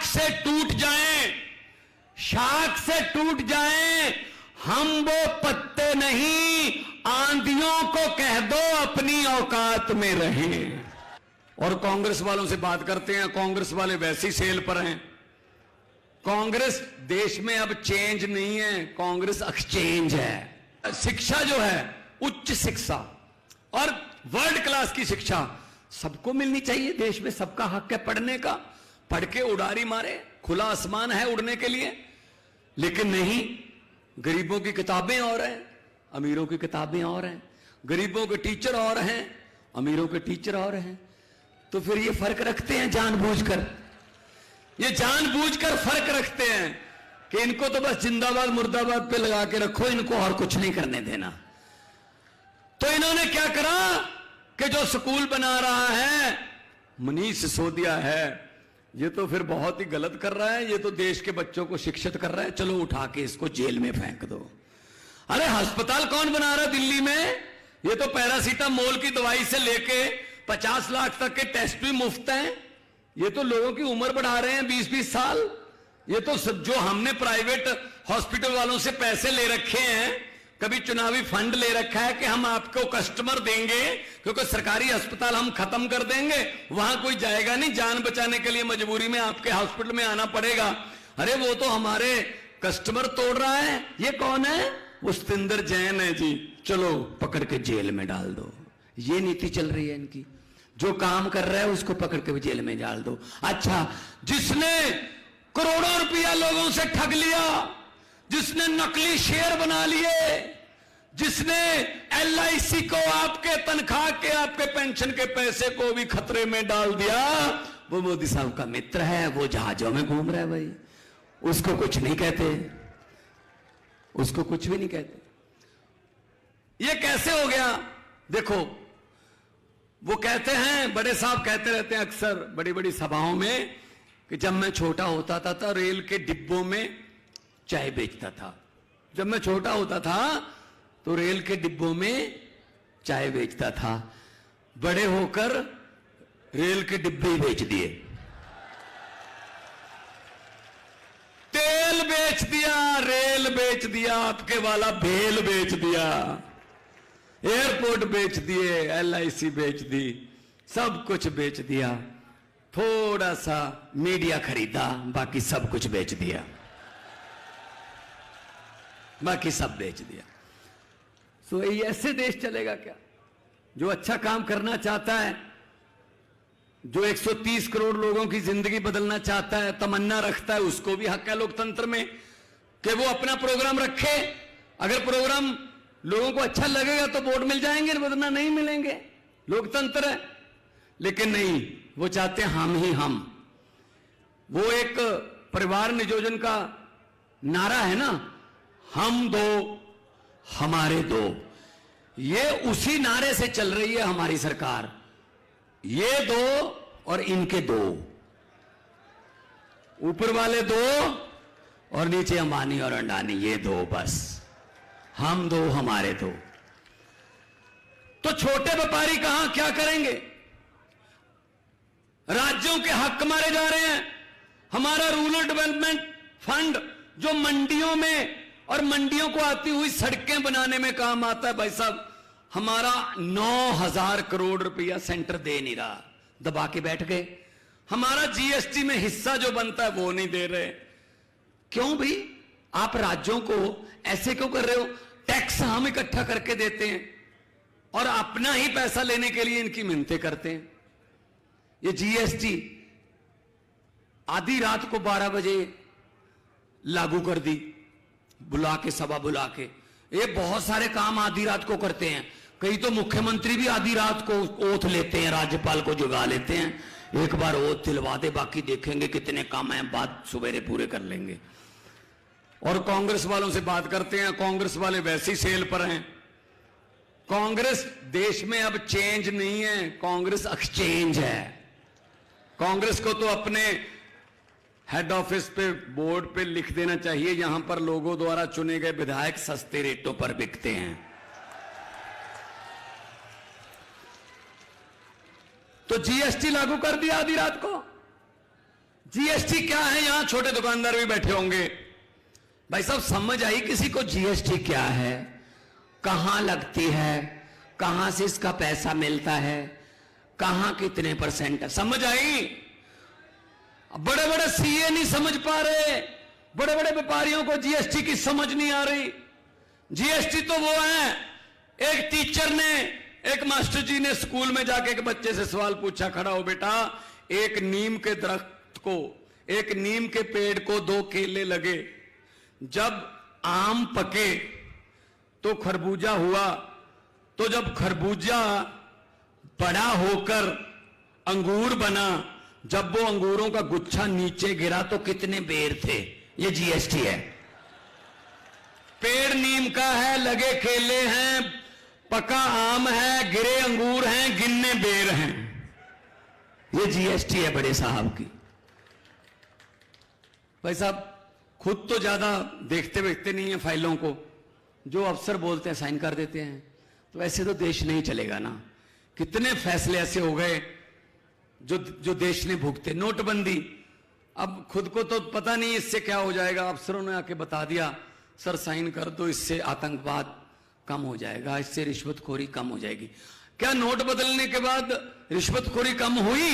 से टूट जाएं, शाख से टूट जाएं, हम वो पत्ते नहीं, आंधियों को कह दो अपनी औकात में रहें। और कांग्रेस वालों से बात करते हैं, कांग्रेस वाले वैसी सेल पर हैं। कांग्रेस देश में अब चेंज नहीं है, कांग्रेस एक्सचेंज है। शिक्षा जो है, उच्च शिक्षा और वर्ल्ड क्लास की शिक्षा सबको मिलनी चाहिए। देश में सबका हक है पढ़ने का, पढ़ के उड़ारी मारे, खुला आसमान है उड़ने के लिए। लेकिन नहीं, गरीबों की किताबें और हैं, अमीरों की किताबें और हैं, गरीबों के टीचर और हैं, अमीरों के टीचर और हैं। तो फिर ये फर्क रखते हैं जानबूझकर, ये जानबूझकर फर्क रखते हैं कि इनको तो बस जिंदाबाद मुर्दाबाद पे लगा के रखो, इनको और कुछ नहीं करने देना। तो इन्होंने क्या करा कि जो स्कूल बना रहा है मनीष सिसोदिया है, ये तो फिर बहुत ही गलत कर रहा है, ये तो देश के बच्चों को शिक्षित कर रहा है, चलो उठा के इसको जेल में फेंक दो। अरे अस्पताल कौन बना रहा है दिल्ली में? ये तो पैरासीटामोल की दवाई से लेके 50 लाख तक के टेस्ट भी मुफ्त हैं। ये तो लोगों की उम्र बढ़ा रहे हैं 20-20 साल। ये तो सब जो हमने प्राइवेट हॉस्पिटल वालों से पैसे ले रखे हैं, कभी चुनावी फंड ले रखा है कि हम आपको कस्टमर देंगे क्योंकि सरकारी अस्पताल हम खत्म कर देंगे, वहां कोई जाएगा नहीं, जान बचाने के लिए मजबूरी में आपके हॉस्पिटल में आना पड़ेगा। अरे वो तो हमारे कस्टमर तोड़ रहा है। ये कौन है? वो सतिंदर जैन है जी, चलो पकड़ के जेल में डाल दो। ये नीति चल रही है इनकी, जो काम कर रहा है उसको पकड़ के जेल में डाल दो। अच्छा, जिसने करोड़ों रुपया लोगों से ठग लिया, जिसने नकली शेयर बना लिए, जिसने LIC को आपके तनख्वाह के, आपके पेंशन के पैसे को भी खतरे में डाल दिया, वो मोदी साहब का मित्र है, वो जहाजों में घूम रहा है भाई, उसको कुछ नहीं कहते, उसको कुछ भी नहीं कहते। ये कैसे हो गया? देखो, वो कहते हैं, बड़े साहब कहते रहते हैं अक्सर बड़ी बड़ी सभाओं में कि जब मैं छोटा होता था तो रेल के डिब्बों में चाय बेचता था। जब मैं छोटा होता था तो रेल के डिब्बों में चाय बेचता था, बड़े होकर रेल के डिब्बे ही बेच दिए, तेल बेच दिया, रेल बेच दिया, आपके वाला भेल बेच दिया, एयरपोर्ट बेच दिए, LIC बेच दी, सब कुछ बेच दिया। थोड़ा सा मीडिया खरीदा, बाकी सब कुछ बेच दिया, बाकी सब बेच दिया। तो ये ऐसे देश चलेगा क्या? जो अच्छा काम करना चाहता है, जो 130 करोड़ लोगों की जिंदगी बदलना चाहता है, तमन्ना रखता है, उसको भी हक है लोकतंत्र में कि वो अपना प्रोग्राम रखे। अगर प्रोग्राम लोगों को अच्छा लगेगा तो वोट मिल जाएंगे, वरना नहीं मिलेंगे, लोकतंत्र है। लेकिन नहीं, वो चाहते हैं हम ही हम। वो एक परिवार नियोजन का नारा है ना, हम दो हमारे दो, ये उसी नारे से चल रही है हमारी सरकार। ये दो और इनके दो, ऊपर वाले दो और नीचे अंबानी और अंडानी, ये दो, बस हम दो हमारे दो। तो छोटे व्यापारी कहां क्या करेंगे? राज्यों के हक मारे जा रहे हैं। हमारा रूरल डेवलपमेंट फंड जो मंडियों में और मंडियों को आती हुई सड़कें बनाने में काम आता है, भाई साहब हमारा 9,000 करोड़ रुपया सेंटर दे नहीं रहा, दबा के बैठ गए। हमारा GST में हिस्सा जो बनता है वो नहीं दे रहे। क्यों भाई? आप राज्यों को ऐसे क्यों कर रहे हो? टैक्स हम इकट्ठा करके देते हैं और अपना ही पैसा लेने के लिए इनकी मिन्नतें करते हैं। ये GST आधी रात को 12 बजे लागू कर दी, बुला के, सभा बुला के। ये बहुत सारे काम आधी रात को करते हैं। कई तो मुख्यमंत्री भी आधी रात को ओथ लेते हैं, राज्यपाल को जुगा लेते हैं, एक बार ओथ दिलवा दे, बाकी देखेंगे कितने काम हैं, बाद सवेरे पूरे कर लेंगे। और कांग्रेस वालों से बात करते हैं, कांग्रेस वाले वैसी सेल पर हैं। कांग्रेस देश में अब चेंज नहीं है, कांग्रेस एक्सचेंज है। कांग्रेस को तो अपने हेड ऑफिस पे, बोर्ड पे लिख देना चाहिए, यहां पर लोगों द्वारा चुने गए विधायक सस्ते रेटों पर बिकते हैं। तो GST लागू कर दिया आधी रात को। जीएसटी क्या है, यहां छोटे दुकानदार भी बैठे होंगे। भाई साहब समझ आई किसी को जीएसटी क्या है, कहां लगती है, कहां से इसका पैसा मिलता है, कहां कितने % है, समझ आई? बड़े बड़े सीए नहीं समझ पा रहे, बड़े बड़े व्यापारियों को जीएसटी की समझ नहीं आ रही। जीएसटी तो वो है, एक टीचर ने, एक मास्टर जी ने स्कूल में जाके एक बच्चे से सवाल पूछा, खड़ा हो बेटा, एक नीम के दरख्त को, एक नीम के पेड़ को 2 केले लगे, जब आम पके तो खरबूजा हुआ, तो जब खरबूजा बड़ा होकर अंगूर बना, जब वो अंगूरों का गुच्छा नीचे गिरा तो कितने बेर थे? ये जीएसटी है। पेड़ नीम का है, लगे केले हैं, पका आम है, गिरे अंगूर हैं, गिनने बेर हैं। ये जीएसटी है बड़े साहब की। भाई साहब खुद तो ज्यादा देखते देखते नहीं है फाइलों को, जो अफसर बोलते हैं साइन कर देते हैं। तो ऐसे तो देश नहीं चलेगा ना। कितने फैसले ऐसे हो गए जो देश ने भुगते। नोटबंदी, अब खुद को तो पता नहीं इससे क्या हो जाएगा, अफसरों ने आके बता दिया सर साइन कर दो, इससे आतंकवाद कम हो जाएगा, इससे रिश्वतखोरी कम हो जाएगी। क्या नोट बदलने के बाद रिश्वतखोरी कम हुई?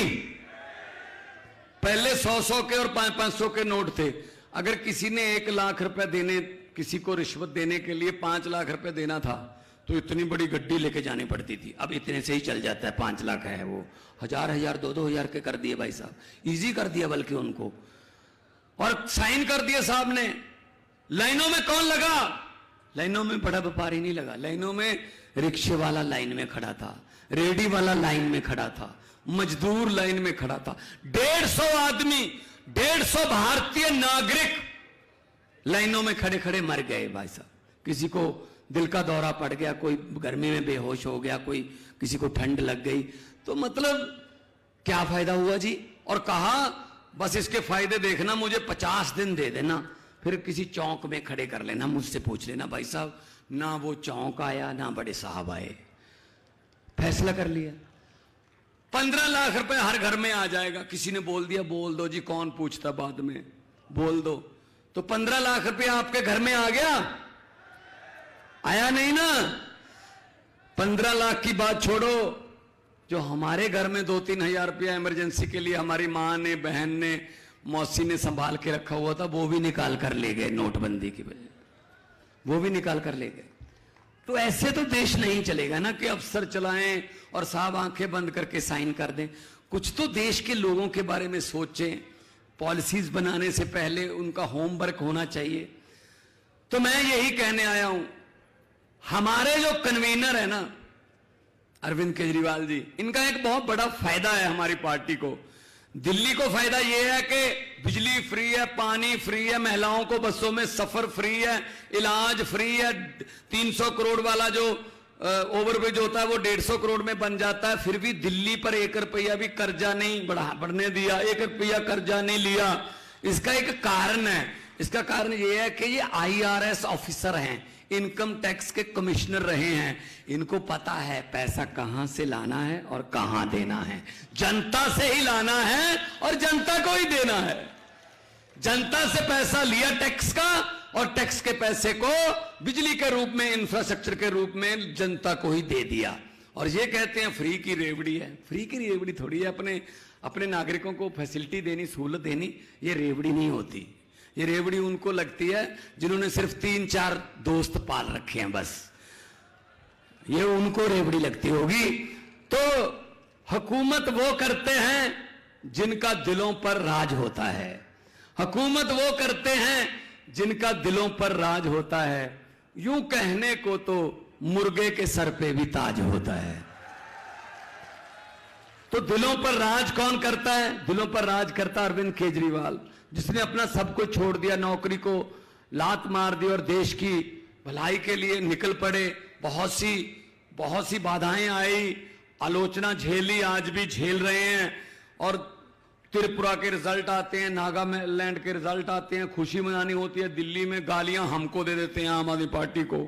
पहले 100-100 के और 500-500 के नोट थे। अगर किसी ने 1 लाख रुपए देने, किसी को रिश्वत देने के लिए 5 लाख रुपए देना था तो इतनी बड़ी गड्डी लेके जानी पड़ती थी। अब इतने से ही चल जाता है, 5 लाख है वो 1000-1000 2-2000 के कर दिए भाई साहब, इजी कर दिया बल्कि उनको। और साइन कर दिए साहब ने। लाइनों में कौन लगा? लाइनों में बड़ा व्यापारी नहीं लगा, लाइनों में रिक्शे वाला लाइन में खड़ा था, रेडी वाला लाइन में खड़ा था, मजदूर लाइन में खड़ा था। 150 आदमी, 150 भारतीय नागरिक लाइनों में खड़े खड़े मर गए भाई साहब। किसी को दिल का दौरा पड़ गया, कोई गर्मी में बेहोश हो गया, कोई किसी को ठंड लग गई। तो मतलब क्या फायदा हुआ जी? और कहा बस इसके फायदे देखना, मुझे 50 दिन दे देना, फिर किसी चौक में खड़े कर लेना, मुझसे पूछ लेना। भाई साहब ना वो चौक आया ना बड़े साहब आए, फैसला कर लिया 15 लाख रुपए हर घर में आ जाएगा। किसी ने बोल दिया बोल दो जी, कौन पूछता बाद में, बोल दो। तो 15 लाख रुपए आपके घर में आ गया? आया नहीं ना। 15 लाख की बात छोड़ो, जो हमारे घर में 2-3 हजार रुपया इमरजेंसी के लिए हमारी मां ने, बहन ने, मौसी ने संभाल के रखा हुआ था, वो भी निकाल कर ले गए नोटबंदी की वजह, वो भी निकाल कर ले गए। तो ऐसे तो देश नहीं चलेगा ना कि अफसर चलाएं और साहब आंखें बंद करके साइन कर दें। कुछ तो देश के लोगों के बारे में सोचें, पॉलिसीज बनाने से पहले उनका होमवर्क होना चाहिए। तो मैं यही कहने आया हूं, हमारे जो कन्वीनर है ना अरविंद केजरीवाल जी, इनका एक बहुत बड़ा फायदा है हमारी पार्टी को। दिल्ली को फायदा यह है कि बिजली फ्री है, पानी फ्री है, महिलाओं को बसों में सफर फ्री है, इलाज फ्री है, 300 करोड़ वाला जो ओवरब्रिज होता है वो 150 करोड़ में बन जाता है। फिर भी दिल्ली पर 1 रुपया भी कर्जा नहीं बढ़ने दिया, 1 रुपया कर्जा नहीं लिया। इसका एक कारण है, इसका कारण यह है कि ये IRS ऑफिसर हैं, इनकम टैक्स के कमिश्नर रहे हैं, इनको पता है पैसा कहां से लाना है और कहां देना है। जनता से ही लाना है और जनता को ही देना है। जनता से पैसा लिया टैक्स का, और टैक्स के पैसे को बिजली के रूप में, इंफ्रास्ट्रक्चर के रूप में जनता को ही दे दिया। और ये कहते हैं फ्री की रेवड़ी है। फ्री की रेवड़ी थोड़ी है, अपने नागरिकों को फैसिलिटी देनी, सहूलत देनी, ये रेवड़ी नहीं होती। ये रेवड़ी उनको लगती है जिन्होंने सिर्फ 3-4 दोस्त पाल रखे हैं, बस ये उनको रेवड़ी लगती होगी। तो हुकूमत वो करते हैं जिनका दिलों पर राज होता है, हुकूमत वो करते हैं जिनका दिलों पर राज होता है। यूं कहने को तो मुर्गे के सर पे भी ताज होता है। तो दिलों पर राज कौन करता है? दिलों पर राज करता अरविंद केजरीवाल, जिसने अपना सब कुछ छोड़ दिया, नौकरी को लात मार दी और देश की भलाई के लिए निकल पड़े। बहुत सी बाधाएं आई, आलोचना झेली, आज भी झेल रहे हैं। और त्रिपुरा के रिजल्ट आते हैं, नागालैंड के रिजल्ट आते हैं, खुशी मनानी होती है। दिल्ली में गालियां हमको दे देते हैं आम आदमी पार्टी को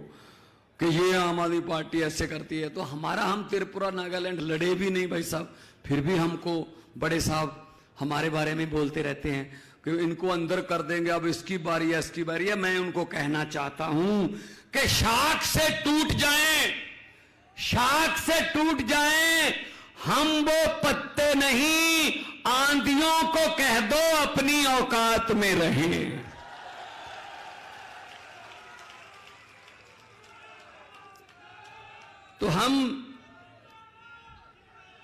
कि ये आम आदमी पार्टी ऐसे करती है। तो हम त्रिपुरा नागालैंड लड़े भी नहीं भाई साहब, फिर भी हमको बड़े साहब हमारे बारे में बोलते रहते हैं कि इनको अंदर कर देंगे, अब इसकी बारी है, इसकी बारी है। मैं उनको कहना चाहता हूं कि शाख से टूट जाएं, शाख से टूट जाएं, हम वो पत्ते नहीं, आंधियों को कह दो अपनी औकात में रहें। तो हम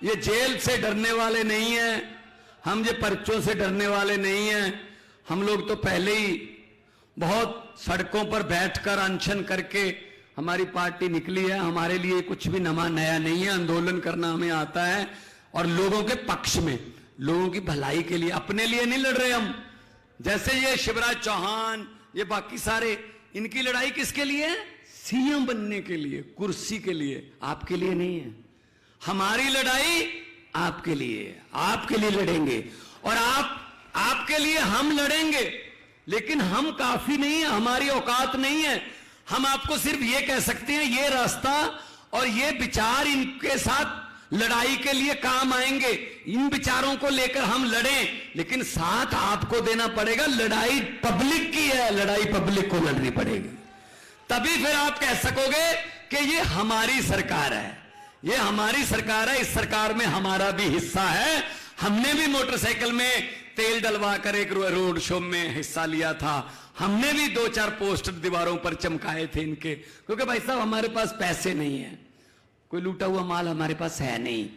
ये जेल से डरने वाले नहीं हैं, हम ये पर्चों से डरने वाले नहीं हैं। हम लोग तो पहले ही बहुत सड़कों पर बैठकर अनशन करके हमारी पार्टी निकली है। हमारे लिए कुछ भी नया नहीं है, आंदोलन करना हमें आता है और लोगों के पक्ष में, लोगों की भलाई के लिए, अपने लिए नहीं लड़ रहे हम। जैसे ये शिवराज चौहान, ये बाकी सारे, इनकी लड़ाई किसके लिए है? सीएम बनने के लिए, कुर्सी के लिए, आपके लिए नहीं है। हमारी लड़ाई आपके लिए, आपके लिए लड़ेंगे और आपके लिए हम लड़ेंगे। लेकिन हम काफी नहीं है, हमारी औकात नहीं है। हम आपको सिर्फ ये कह सकते हैं ये रास्ता और ये विचार इनके साथ लड़ाई के लिए काम आएंगे, इन विचारों को लेकर हम लड़ें, लेकिन साथ आपको देना पड़ेगा। लड़ाई पब्लिक की है, लड़ाई पब्लिक को लड़नी पड़ेगी, तभी फिर आप कह सकोगे कि ये हमारी सरकार है, ये हमारी सरकार है, इस सरकार में हमारा भी हिस्सा है। हमने भी मोटरसाइकिल में तेल डलवा कर एक रोड शो में हिस्सा लिया था, हमने भी 2-4 पोस्टर दीवारों पर चमकाए थे इनके, क्योंकि भाई साहब हमारे पास पैसे नहीं है, कोई लूटा हुआ माल हमारे पास है नहीं।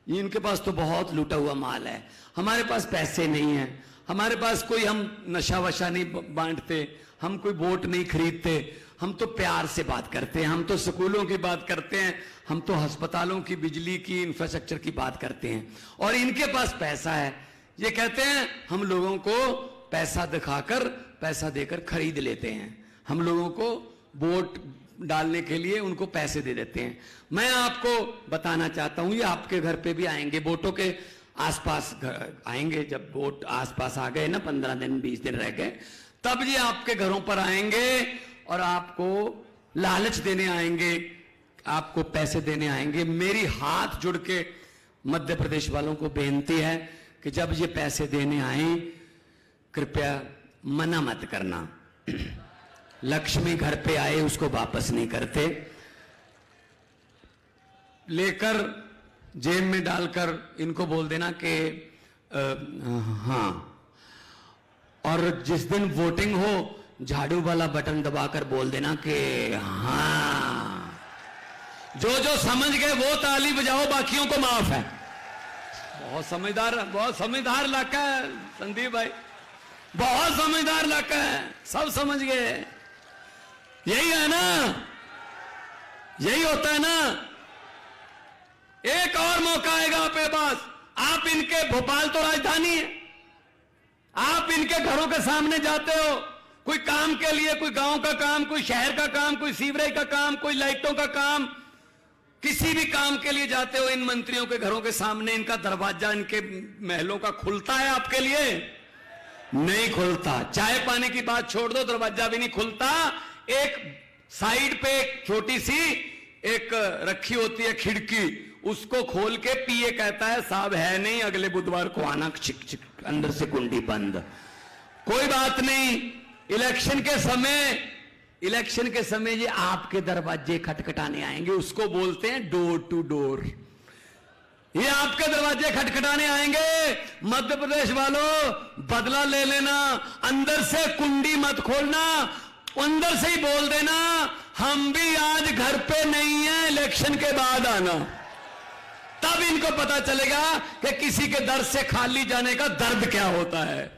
इनके पास तो बहुत लूटा हुआ माल है, हमारे पास पैसे नहीं है, हमारे पास कोई, हम नशा वशा नहीं बांटते, हम कोई वोट नहीं खरीदते, हम तो प्यार से बात करते हैं, हम तो स्कूलों की बात करते हैं, हम तो अस्पतालों की, बिजली की, इंफ्रास्ट्रक्चर की बात करते हैं। और इनके पास पैसा है, ये कहते हैं हम लोगों को पैसा दिखाकर, पैसा देकर खरीद लेते हैं, हम लोगों को वोट डालने के लिए उनको पैसे दे देते हैं। मैं आपको बताना चाहता हूं, ये आपके घर पे भी आएंगे, वोटों के आसपास आएंगे, जब वोट आसपास आ गए ना, 15 दिन 20 दिन रह गए, तब ये आपके घरों पर आएंगे और आपको लालच देने आएंगे, आपको पैसे देने आएंगे। मेरी हाथ जुड़ के मध्य प्रदेश वालों को बेनती है कि जब ये पैसे देने आए, कृपया मना मत करना। लक्ष्मी घर पे आए उसको वापस नहीं करते, लेकर जेब में डालकर इनको बोल देना कि हाँ, और जिस दिन वोटिंग हो झाड़ू वाला बटन दबाकर बोल देना कि हाँ। जो जो समझ गए वो ताली बजाओ, बाकियों को माफ है। बहुत समझदार इलाका है संदीप भाई, बहुत समझदार इलाका है, सब समझ गए। यही है ना, यही होता है ना। एक और मौका आएगा आपके पास, आप इनके, भोपाल तो राजधानी है, आप इनके घरों के सामने जाते हो कोई काम के लिए, कोई गांव का काम, कोई शहर का काम, कोई सीवरेज का काम, कोई लाइटों का काम, किसी भी काम के लिए जाते हो, इन मंत्रियों के घरों के सामने इनका दरवाजा, इनके महलों का खुलता है आपके लिए? नहीं खुलता। चाय पानी की बात छोड़ दो, दरवाजा भी नहीं खुलता। एक साइड पे एक छोटी सी एक रखी होती है खिड़की, उसको खोल के पीए कहता है साहब है नहीं, अगले बुधवार को आना, चिक चिक अंदर से कुंडी बंद। कोई बात नहीं, इलेक्शन के समय ये आपके दरवाजे खटखटाने आएंगे, उसको बोलते हैं डोर टू डोर। ये आपके दरवाजे खटखटाने आएंगे। मध्य प्रदेश वालों, बदला ले लेना, अंदर से कुंडी मत खोलना, अंदर से ही बोल देना हम भी आज घर पे नहीं है, इलेक्शन के बाद आना। तब इनको पता चलेगा कि किसी के दर से खाली जाने का दर्द क्या होता है।